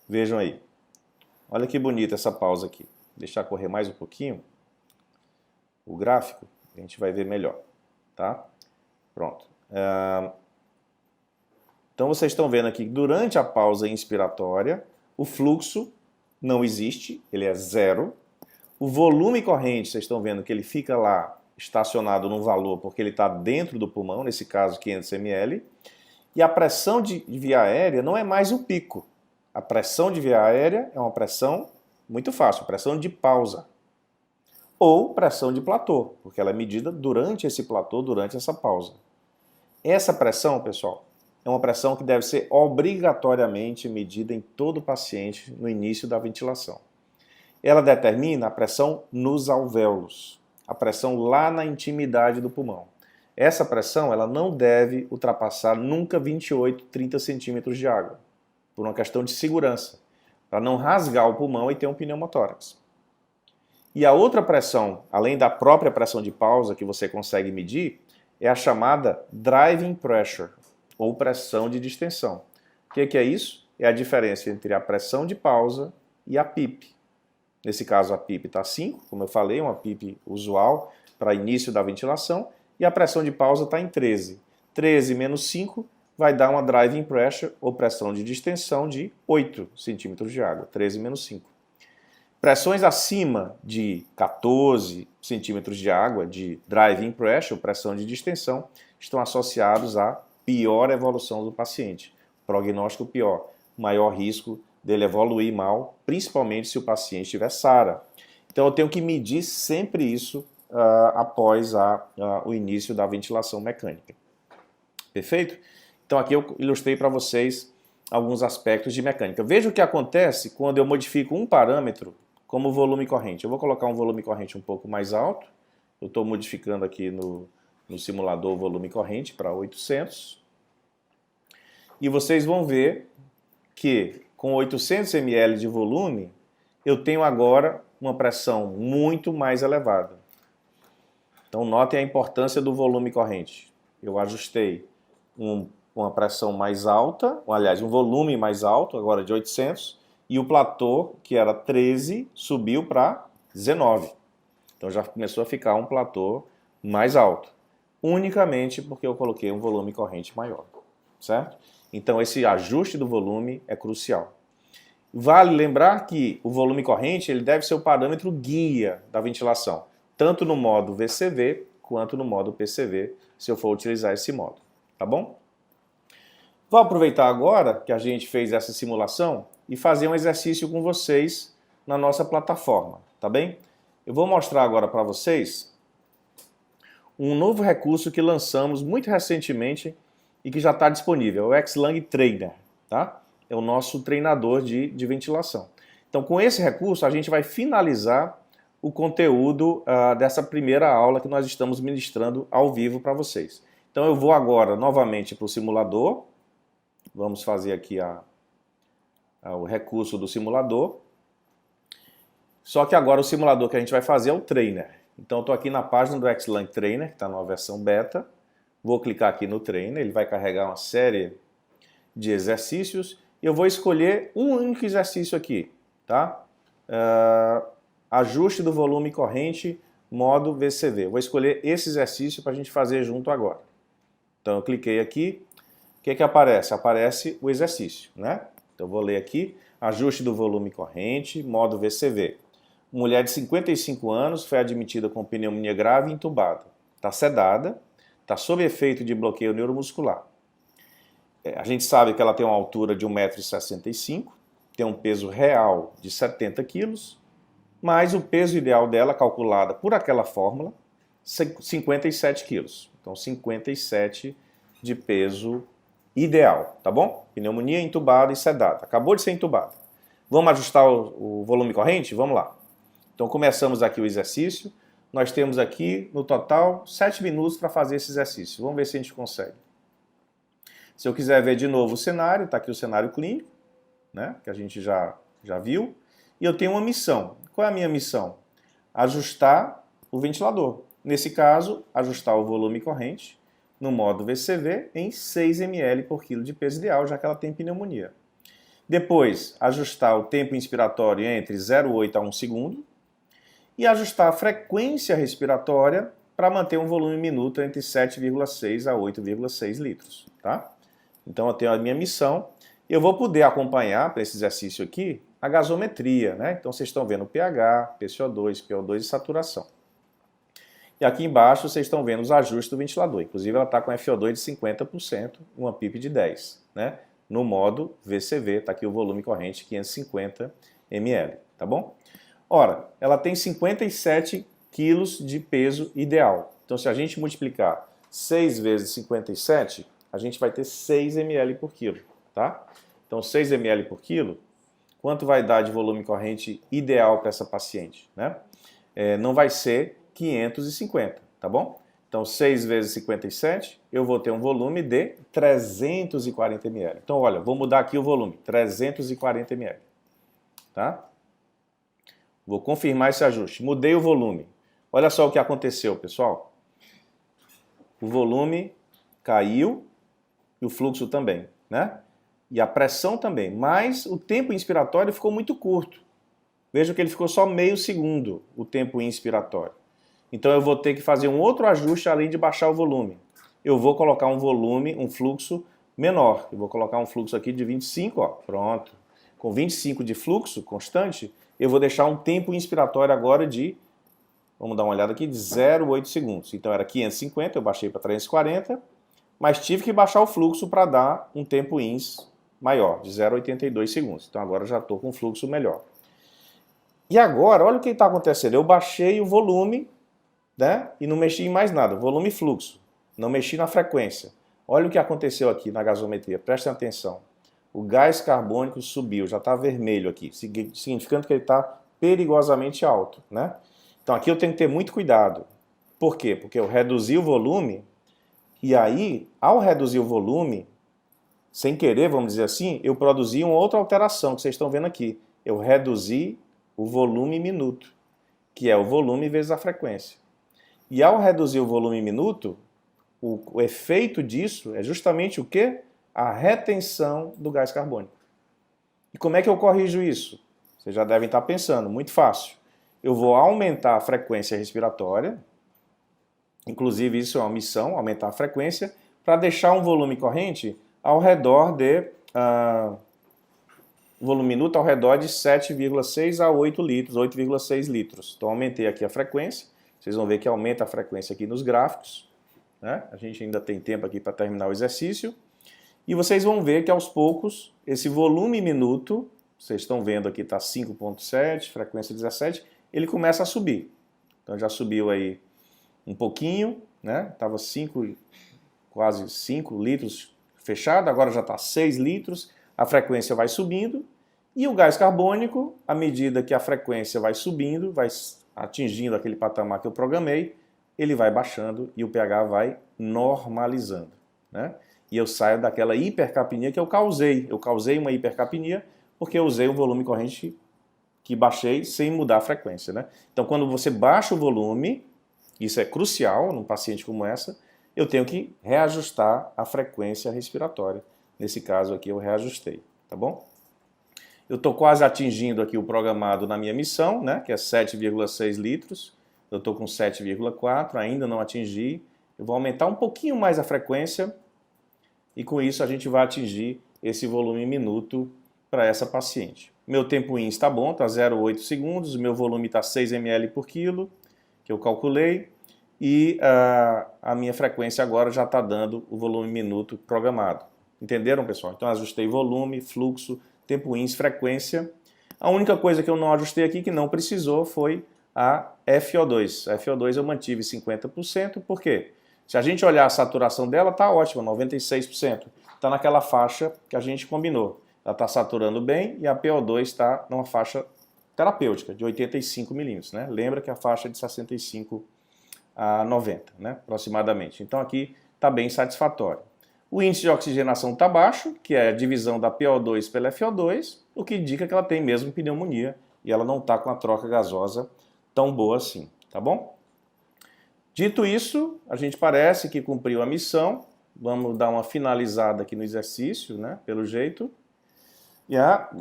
Vejam aí. Olha que bonita essa pausa aqui. Deixar correr mais um pouquinho o gráfico, a gente vai ver melhor, tá? Pronto. Então vocês estão vendo aqui que durante a pausa inspiratória, o fluxo não existe, ele é zero. O volume corrente, vocês estão vendo que ele fica lá estacionado num valor porque ele está dentro do pulmão, nesse caso 500 ml. E a pressão de via aérea não é mais o pico. A pressão de via aérea é uma pressão muito fácil, pressão de pausa. Ou pressão de platô, porque ela é medida durante esse platô, durante essa pausa. Essa pressão, pessoal, é uma pressão que deve ser obrigatoriamente medida em todo paciente no início da ventilação. Ela determina a pressão nos alvéolos, a pressão lá na intimidade do pulmão. Essa pressão ela não deve ultrapassar nunca 28, 30 centímetros de água, por uma questão de segurança, para não rasgar o pulmão e ter um pneumotórax. E a outra pressão, além da própria pressão de pausa que você consegue medir, é a chamada driving pressure, ou pressão de distensão. O que é isso? É a diferença entre a pressão de pausa e a PIP. Nesse caso a PIP está 5, como eu falei, uma PIP usual para início da ventilação, e a pressão de pausa está em 13. 13 menos 5 vai dar uma driving pressure, ou pressão de distensão, de 8 centímetros de água, 13 menos 5. Pressões acima de 14 centímetros de água, de driving pressure, pressão de distensão, estão associados à pior evolução do paciente. Prognóstico pior, maior risco dele evoluir mal, principalmente se o paciente tiver SARA. Então eu tenho que medir sempre isso após o início da ventilação mecânica. Perfeito? Então aqui eu ilustrei para vocês alguns aspectos de mecânica. Veja o que acontece quando eu modifico um parâmetro como o volume corrente. Eu vou colocar um volume corrente um pouco mais alto. Eu estou modificando aqui no simulador o volume corrente para 800. E vocês vão ver que com 800 ml de volume, eu tenho agora uma pressão muito mais elevada. Então notem a importância do volume corrente. Eu ajustei uma pressão mais alta, aliás, um volume mais alto, agora de 800, e o platô, que era 13, subiu para 19. Então já começou a ficar um platô mais alto, unicamente porque eu coloquei um volume corrente maior, certo? Então esse ajuste do volume é crucial. Vale lembrar que o volume corrente ele deve ser o parâmetro guia da ventilação, tanto no modo VCV quanto no modo PCV, se eu for utilizar esse modo, tá bom? Vou aproveitar agora que a gente fez essa simulação e fazer um exercício com vocês na nossa plataforma, tá bem? Eu vou mostrar agora para vocês um novo recurso que lançamos muito recentemente e que já está disponível, é o X-Lung Trainer, tá? É o nosso treinador de ventilação. Então, com esse recurso, a gente vai finalizar o conteúdo dessa primeira aula que nós estamos ministrando ao vivo para vocês. Então, eu vou agora novamente para o simulador. Vamos fazer aqui o recurso do simulador. Só que agora o simulador que a gente vai fazer é o Trainer. Então, eu estou aqui na página do X-Lung Trainer, que está na versão beta. Vou clicar aqui no Trainer, ele vai carregar uma série de exercícios. Eu vou escolher um único exercício aqui, tá? Ajuste do volume corrente, modo VCV. Eu vou escolher esse exercício para a gente fazer junto agora. Então eu cliquei aqui, o que aparece? Aparece o exercício, né? Então eu vou ler aqui, ajuste do volume corrente, modo VCV. Mulher de 55 anos foi admitida com pneumonia grave e entubada. Está sedada, está sob efeito de bloqueio neuromuscular. A gente sabe que ela tem uma altura de 1,65 m, tem um peso real de 70 kg, mas o peso ideal dela, calculada por aquela fórmula, 57 kg. Então, 57 de peso ideal, tá bom? Pneumonia, entubada e sedada. Acabou de ser entubada. Vamos ajustar o volume corrente? Vamos lá. Então começamos aqui o exercício. Nós temos aqui, no total, 7 minutos para fazer esse exercício. Vamos ver se a gente consegue. Se eu quiser ver de novo o cenário, está aqui o cenário clínico, né, que a gente já viu. E eu tenho uma missão. Qual é a minha missão? Ajustar o ventilador. Nesse caso, ajustar o volume corrente no modo VCV em 6 ml por quilo de peso ideal, já que ela tem pneumonia. Depois, ajustar o tempo inspiratório entre 0,8 a 1 segundo e ajustar a frequência respiratória para manter um volume minuto entre 7,6 a 8,6 litros. Tá? Então eu tenho a minha missão. Eu vou poder acompanhar para esse exercício aqui a gasometria, né? Então vocês estão vendo o pH, PCO2, PO2 e saturação. E aqui embaixo vocês estão vendo os ajustes do ventilador. Inclusive ela está com FO2 de 50%, uma PIP de 10, né? No modo VCV, está aqui o volume corrente 550 ml, tá bom? Ora, ela tem 57 quilos de peso ideal. Então se a gente multiplicar 6 vezes 57, a gente vai ter 6 ml por quilo, tá? Então 6 ml por quilo, quanto vai dar de volume corrente ideal para essa paciente, né? Não vai ser 550, tá bom? Então 6 vezes 57, eu vou ter um volume de 340 ml. Então olha, vou mudar aqui o volume, 340 ml, tá? Vou confirmar esse ajuste. Mudei o volume. Olha só o que aconteceu, pessoal. O volume caiu e o fluxo também, né? E a pressão também, mas o tempo inspiratório ficou muito curto. Veja que ele ficou só meio segundo, o tempo inspiratório. Então eu vou ter que fazer um outro ajuste além de baixar o volume. Eu vou colocar um volume, um fluxo menor. Eu vou colocar um fluxo aqui de 25, ó, pronto. Com 25 de fluxo constante, eu vou deixar um tempo inspiratório agora de, vamos dar uma olhada aqui, de 0,8 segundos. Então era 550, eu baixei para 340, mas tive que baixar o fluxo para dar um tempo ins maior, de 0,82 segundos. Então agora já estou com um fluxo melhor. E agora, olha o que está acontecendo. Eu baixei o volume, né, e não mexi em mais nada, volume e fluxo. Não mexi na frequência. Olha o que aconteceu aqui na gasometria, prestem atenção. O gás carbônico subiu, já está vermelho aqui, significando que ele está perigosamente alto, né? Então aqui eu tenho que ter muito cuidado. Por quê? Porque eu reduzi o volume, e aí, ao reduzir o volume, sem querer, vamos dizer assim, eu produzi uma outra alteração que vocês estão vendo aqui. Eu reduzi o volume minuto, que é o volume vezes a frequência. E ao reduzir o volume minuto, o efeito disso é justamente o quê? A retenção do gás carbônico. E como é que eu corrijo isso? Vocês já devem estar pensando, muito fácil. Eu vou aumentar a frequência respiratória, inclusive isso é uma missão, aumentar a frequência, para deixar um volume corrente ao redor de... volume minuto ao redor de 7,6 a 8 litros, 8,6 litros. Então aumentei aqui a frequência, vocês vão ver que aumenta a frequência aqui nos gráficos, né? A gente ainda tem tempo aqui para terminar o exercício. E vocês vão ver que aos poucos, esse volume minuto, vocês estão vendo aqui está 5,7, frequência 17, ele começa a subir. Então já subiu aí um pouquinho, né? Estava quase 5 litros fechado, agora já está 6 litros, a frequência vai subindo, e o gás carbônico, à medida que a frequência vai subindo, vai atingindo aquele patamar que eu programei, ele vai baixando e o pH vai normalizando, né? E eu saio daquela hipercapnia que eu causei. Eu causei uma hipercapnia porque eu usei o volume corrente que baixei sem mudar a frequência, né? Então, quando você baixa o volume, isso é crucial num paciente como essa, eu tenho que reajustar a frequência respiratória. Nesse caso aqui eu reajustei, tá bom? Eu estou quase atingindo aqui o programado na minha missão, né, que é 7,6 litros. Eu estou com 7,4, ainda não atingi. Eu vou aumentar um pouquinho mais a frequência e com isso a gente vai atingir esse volume minuto para essa paciente. Meu tempo IN está bom, está 0,8 segundos, meu volume está 6 ml por quilo, que eu calculei, e a minha frequência agora já está dando o volume minuto programado. Entenderam, pessoal? Então ajustei volume, fluxo, tempo INS, frequência. A única coisa que eu não ajustei aqui, que não precisou, foi a FO2. A FO2 eu mantive 50%, por quê? Se a gente olhar a saturação dela, está ótima, 96%. Está naquela faixa que a gente combinou. ela está saturando bem e a PO2 está numa faixa terapêutica de 85 milímetros, né? Lembra que a faixa é de 65 a 90, né? Aproximadamente. Então aqui está bem satisfatório. O índice de oxigenação está baixo, que é a divisão da PO2 pela FO2, o que indica que ela tem mesmo pneumonia e ela não está com a troca gasosa tão boa assim, tá bom? Dito isso, a gente parece que cumpriu a missão. Vamos dar uma finalizada aqui no exercício, né? Pelo jeito.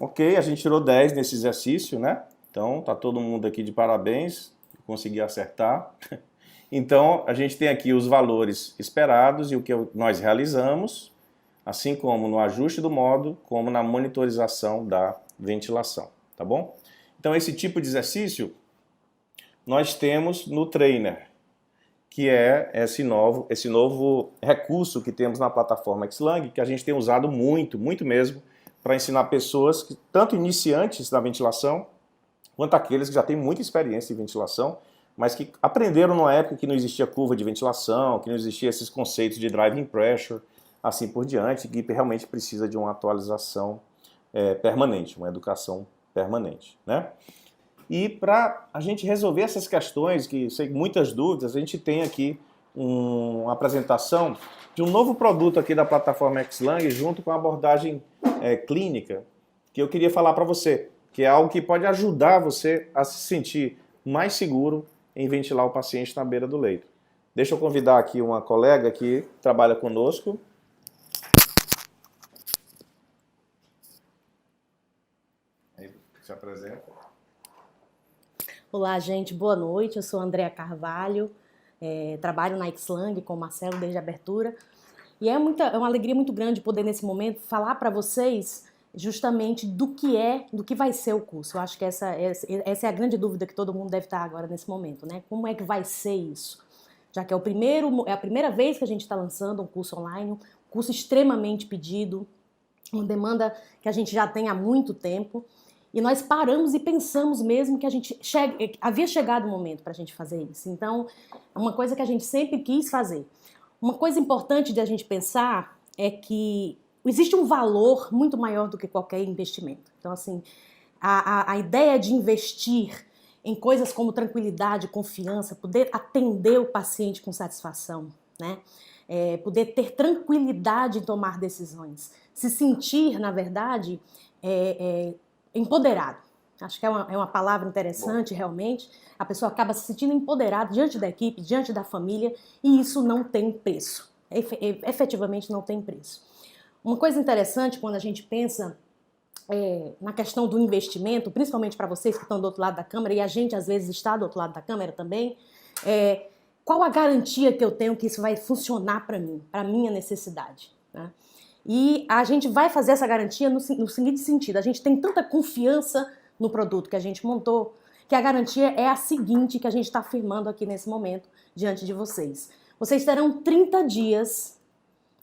Ok, a gente tirou 10 nesse exercício, né? Então, tá todo mundo aqui de parabéns, consegui acertar. Então, a gente tem aqui os valores esperados e o que nós realizamos, assim como no ajuste do modo, como na monitorização da ventilação, tá bom? Então, esse tipo de exercício nós temos no Trainer, que é esse novo recurso que temos na plataforma Xlang, que a gente tem usado muito, muito mesmo, para ensinar pessoas, que, tanto iniciantes da ventilação, quanto aqueles que já têm muita experiência em ventilação, mas que aprenderam numa época que não existia curva de ventilação, que não existia esses conceitos de driving pressure, assim por diante, que realmente precisa de uma atualização permanente, uma educação permanente, né? E para a gente resolver essas questões, que sei muitas dúvidas, a gente tem aqui uma apresentação de um novo produto aqui da plataforma Xlang, junto com a abordagem clínica, que eu queria falar para você, que é algo que pode ajudar você a se sentir mais seguro em ventilar o paciente na beira do leito. Deixa eu convidar aqui uma colega que trabalha conosco. Aí, se apresenta. Olá, gente, boa noite. Eu sou Andréa Carvalho, trabalho na Xlang com o Marcelo desde a abertura. E é uma alegria muito grande poder, nesse momento, falar para vocês justamente do que vai ser o curso. Eu acho que essa é a grande dúvida que todo mundo deve estar agora nesse momento, né? Como é que vai ser isso? Já que é a primeira vez que a gente está lançando um curso online, um curso extremamente pedido, uma demanda que a gente já tem há muito tempo. E nós paramos e pensamos mesmo que havia chegado o momento para a gente fazer isso. Então, é uma coisa que a gente sempre quis fazer. Uma coisa importante de a gente pensar é que existe um valor muito maior do que qualquer investimento. Então, assim, a ideia de investir em coisas como tranquilidade, confiança, poder atender o paciente com satisfação, né? Poder ter tranquilidade em tomar decisões, se sentir, na verdade, empoderado. Acho que é uma palavra interessante, realmente. A pessoa acaba se sentindo empoderada diante da equipe, diante da família, e isso não tem preço. Efetivamente não tem preço. Uma coisa interessante quando a gente pensa na questão do investimento, principalmente para vocês que estão do outro lado da câmera, e a gente às vezes está do outro lado da câmera também, qual a garantia que eu tenho que isso vai funcionar para mim, para a minha necessidade, né? E a gente vai fazer essa garantia no seguinte sentido: a gente tem tanta confiança no produto que a gente montou, que a garantia é a seguinte que a gente está afirmando aqui nesse momento diante de vocês. Vocês terão 30 dias,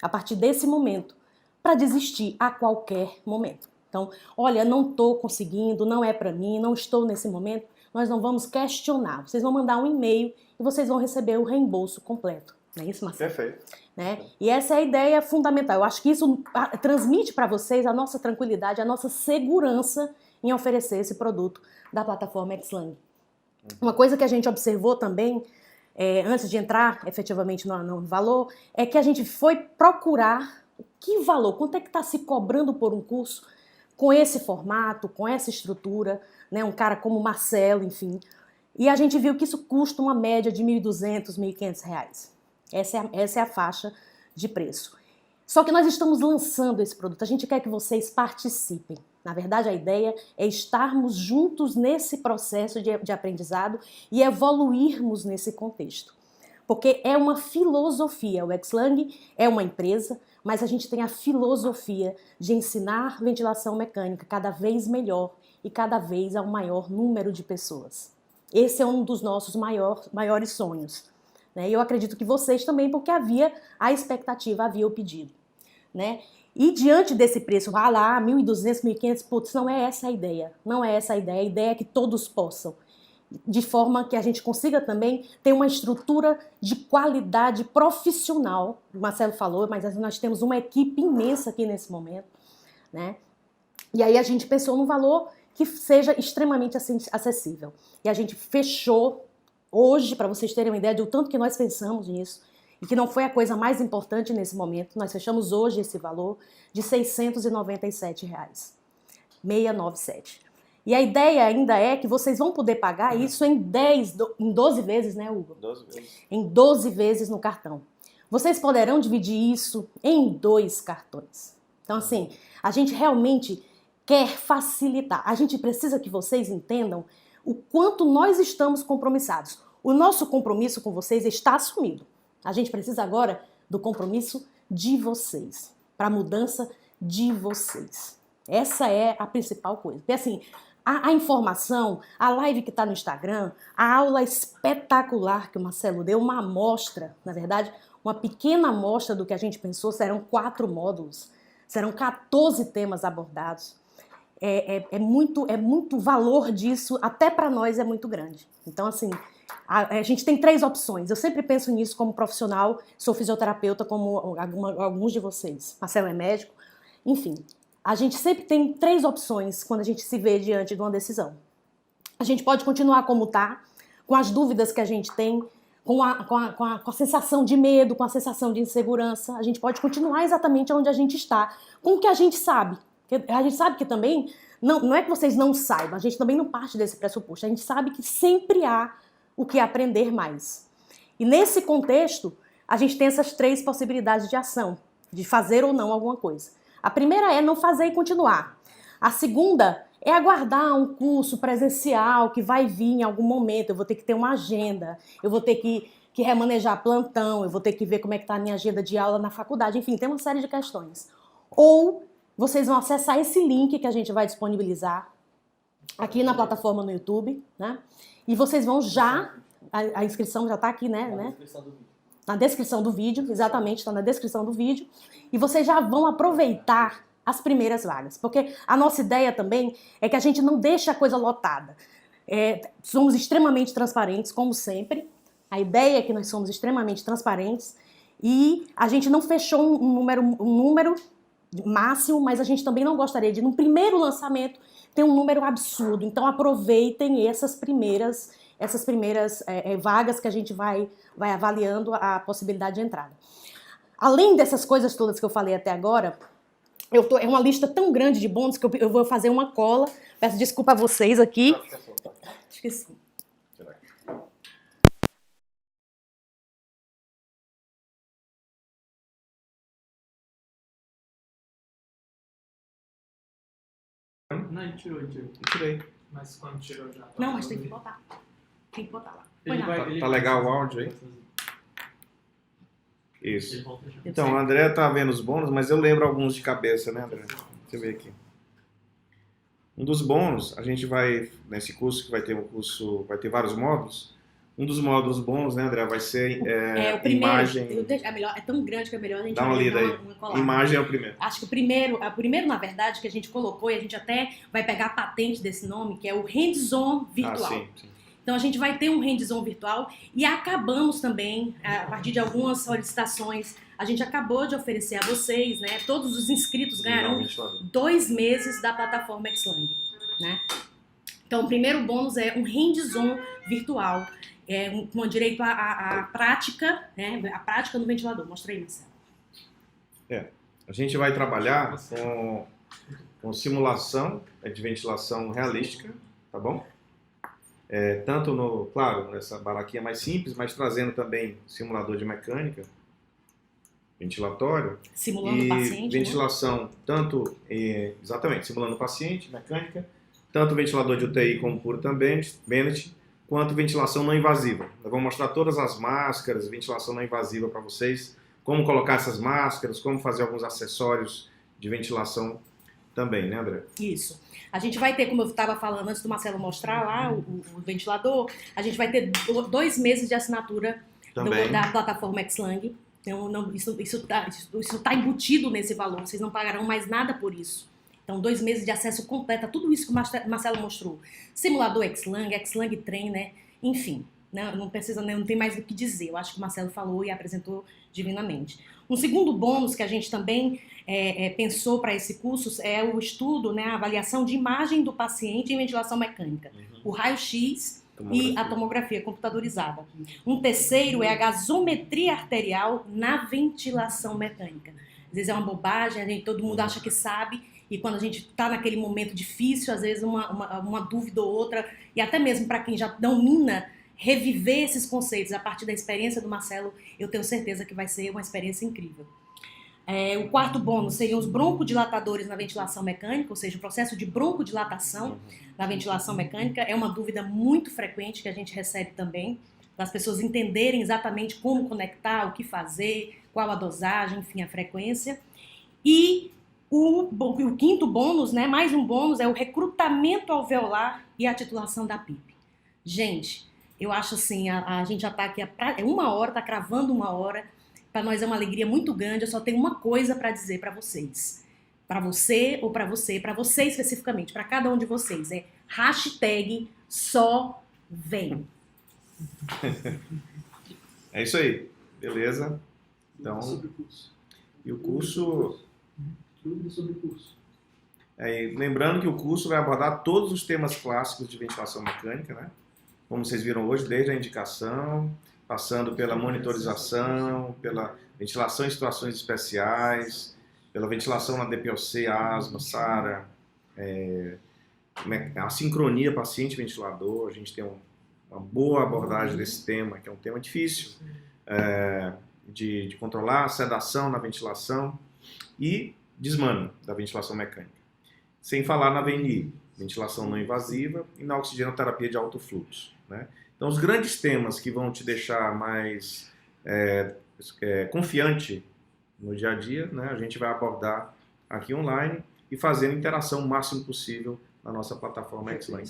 a partir desse momento, para desistir a qualquer momento. Então, olha, não estou conseguindo, não é para mim, não estou nesse momento, nós não vamos questionar. Vocês vão mandar um e-mail e vocês vão receber o reembolso completo. Não é isso, Marcelo? Perfeito. Né? E essa é a ideia fundamental. Eu acho que isso transmite para vocês a nossa tranquilidade, a nossa segurança em oferecer esse produto da plataforma Xlang. Uma coisa que a gente observou também, antes de entrar efetivamente no valor, é que a gente foi procurar que valor, quanto é que está se cobrando por um curso com esse formato, com essa estrutura, né? Um cara como o Marcelo, enfim. E a gente viu que isso custa uma média de R$ 1.200, R$ 1.500. Essa é a faixa de preço. Só que nós estamos lançando esse produto, a gente quer que vocês participem. Na verdade, a ideia é estarmos juntos nesse processo de aprendizado e evoluirmos nesse contexto. Porque é uma filosofia, o Xlang é uma empresa, mas a gente tem a filosofia de ensinar ventilação mecânica cada vez melhor e cada vez a um maior número de pessoas. Esse é um dos nossos maiores sonhos. Né? E eu acredito que vocês também, porque havia a expectativa, havia o pedido. Né? E diante desse preço, lá, 1.200, 1.500, putz, não é essa a ideia. Não é essa a ideia é que todos possam. De forma que a gente consiga também ter uma estrutura de qualidade profissional. O Marcelo falou, mas nós temos uma equipe imensa aqui nesse momento, né? E aí a gente pensou num valor que seja extremamente acessível. E a gente fechou hoje, para vocês terem uma ideia do tanto que nós pensamos nisso, e que não foi a coisa mais importante nesse momento, nós fechamos hoje esse valor de R$ 697. 697. E a ideia ainda é que vocês vão poder pagar isso em 12 vezes, né, Hugo? 12 vezes. Em 12 vezes no cartão. Vocês poderão dividir isso em 2 cartões. Então, assim, a gente realmente quer facilitar. A gente precisa que vocês entendam o quanto nós estamos compromissados. O nosso compromisso com vocês está assumido. A gente precisa agora do compromisso de vocês, para a mudança de vocês. Essa é a principal coisa. Porque assim, a informação, a live que está no Instagram, a aula espetacular que o Marcelo deu, uma amostra, na verdade, uma pequena amostra do que a gente pensou, serão 4 módulos, serão 14 temas abordados. É muito valor disso, até para nós é muito grande. Então, assim, a gente tem 3 opções. Eu sempre penso nisso como profissional, sou fisioterapeuta como alguns de vocês. Marcelo é médico, enfim. A gente sempre tem 3 opções quando a gente se vê diante de uma decisão. A gente pode continuar como está, com as dúvidas que a gente tem, com a sensação de medo, com a sensação de insegurança. A gente pode continuar exatamente onde a gente está, com o que a gente sabe. A gente sabe que também, não é que vocês não saibam, a gente também não parte desse pressuposto. A gente sabe que sempre há o que aprender mais. E nesse contexto, a gente tem essas 3 possibilidades de ação, de fazer ou não alguma coisa. A primeira é não fazer e continuar. A segunda é aguardar um curso presencial que vai vir em algum momento. Eu vou ter que ter uma agenda, eu vou ter que remanejar plantão, eu vou ter que ver como é que está a minha agenda de aula na faculdade. Enfim, tem uma série de questões. Ou vocês vão acessar esse link que a gente vai disponibilizar aqui na plataforma no YouTube, né? E vocês vão já... A inscrição já está aqui, né? Na descrição do vídeo, exatamente, está na descrição do vídeo. E vocês já vão aproveitar as primeiras vagas. Porque a nossa ideia também é que a gente não deixe a coisa lotada. Somos extremamente transparentes, como sempre. A ideia é que nós somos extremamente transparentes. E a gente não fechou um número máximo, mas a gente também não gostaria de, no primeiro lançamento, ter um número absurdo. Então aproveitem essas primeiras vagas que a gente vai avaliando a possibilidade de entrada. Além dessas coisas todas que eu falei até agora, é uma lista tão grande de bônus que eu vou fazer uma cola. Peço desculpa a vocês aqui. Esqueci. Não, tirou. Tirei. Mas quando tirou já... Não, mas tem que botar. Tem que botar lá. Tá legal o áudio aí? Isso. Então, o André tá vendo os bônus, mas eu lembro alguns de cabeça, né, André? Deixa eu ver aqui. Um dos bônus, a gente vai, nesse curso que vai ter vários módulos. Um dos módulos bônus, né, André, vai ser o primeiro, imagem... É tão grande que é melhor a gente Dá uma lida aí. colada. Imagem é o primeiro. Acho que o primeiro, na verdade, que a gente colocou, e a gente até vai pegar a patente desse nome, que é o hands-on virtual. Sim. Então a gente vai ter um hands-on virtual e acabamos também, a partir de algumas solicitações, a gente acabou de oferecer a vocês, né? Todos os inscritos ganharão 2 meses da plataforma Xlang, né? Então o primeiro bônus é um hands-on virtual, com direito à prática, né? A prática no ventilador. Mostra aí, Marcelo. A gente vai trabalhar com simulação de ventilação realística, tá bom? Tanto claro, nessa baraquinha mais simples, mas trazendo também simulador de mecânica, ventilatório. Simulando o paciente, ventilação, né? Exatamente, simulando o paciente, mecânica, tanto ventilador de UTI como puro Bennett, quanto ventilação não invasiva. Nós vamos mostrar todas as máscaras, ventilação não invasiva para vocês, como colocar essas máscaras, como fazer alguns acessórios de ventilação também, né, André? Isso. A gente vai ter, como eu estava falando antes do Marcelo mostrar lá o ventilador, a gente vai ter 2 meses de assinatura da plataforma Xlang. Então, isso tá embutido nesse valor, vocês não pagarão mais nada por isso. Então, 2 meses de acesso completo a tudo isso que o Marcelo mostrou. Simulador Xlang, Xlang Trainer, enfim. Não precisa, não tem mais o que dizer. Eu acho que o Marcelo falou e apresentou divinamente. Um segundo bônus que a gente também pensou para esse curso é o estudo, né, a avaliação de imagem do paciente em ventilação mecânica. O raio-x e a tomografia computadorizada. Um terceiro é a gasometria arterial na ventilação mecânica. Às vezes é uma bobagem, todo mundo acha que sabe, e quando a gente está naquele momento difícil, às vezes uma dúvida ou outra, e até mesmo para quem já domina, reviver esses conceitos a partir da experiência do Marcelo, eu tenho certeza que vai ser uma experiência incrível. O quarto bônus seriam os broncodilatadores na ventilação mecânica, ou seja, o processo de broncodilatação na ventilação mecânica é uma dúvida muito frequente que a gente recebe também, das pessoas entenderem exatamente como conectar, o que fazer, qual a dosagem, enfim, a frequência. E o quinto bônus, né, mais um bônus, é o recrutamento alveolar e a titulação da PIP. Gente, eu acho assim, a gente já está aqui, uma hora, está cravando uma hora. Para nós é uma alegria muito grande. Eu só tenho uma coisa para dizer para vocês. Para você ou para você especificamente, para cada um de vocês. É hashtag só vem. É isso aí. Beleza? Então, Sobre o curso. e o curso... Dúvida sobre o curso. Lembrando que o curso vai abordar todos os temas clássicos de ventilação mecânica, né? Como vocês viram hoje, desde a indicação, passando pela monitorização, pela ventilação em situações especiais, pela ventilação na DPOC, asma, SARA, a sincronia paciente-ventilador. A gente tem uma boa abordagem desse tema, que é um tema difícil de controlar, sedação na ventilação e desmame da ventilação mecânica. Sem falar na VNI, ventilação não invasiva, e na oxigenoterapia de alto fluxo, né? Então, os grandes temas que vão te deixar mais confiante no dia a dia, né, a gente vai abordar aqui online e fazendo interação o máximo possível na nossa plataforma Xlang.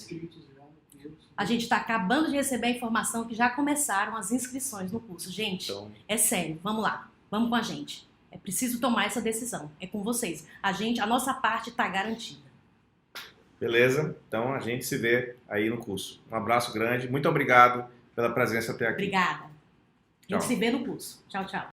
A gente está acabando de receber a informação que já começaram as inscrições no curso. Gente, Então, é sério, vamos lá, vamos com a gente. É preciso tomar essa decisão, é com vocês. A nossa parte está garantida. beleza? Então, a gente se vê aí no curso. Um abraço grande, muito obrigado pela presença até aqui. Obrigada. A gente Tchau. se vê no curso. Tchau, tchau.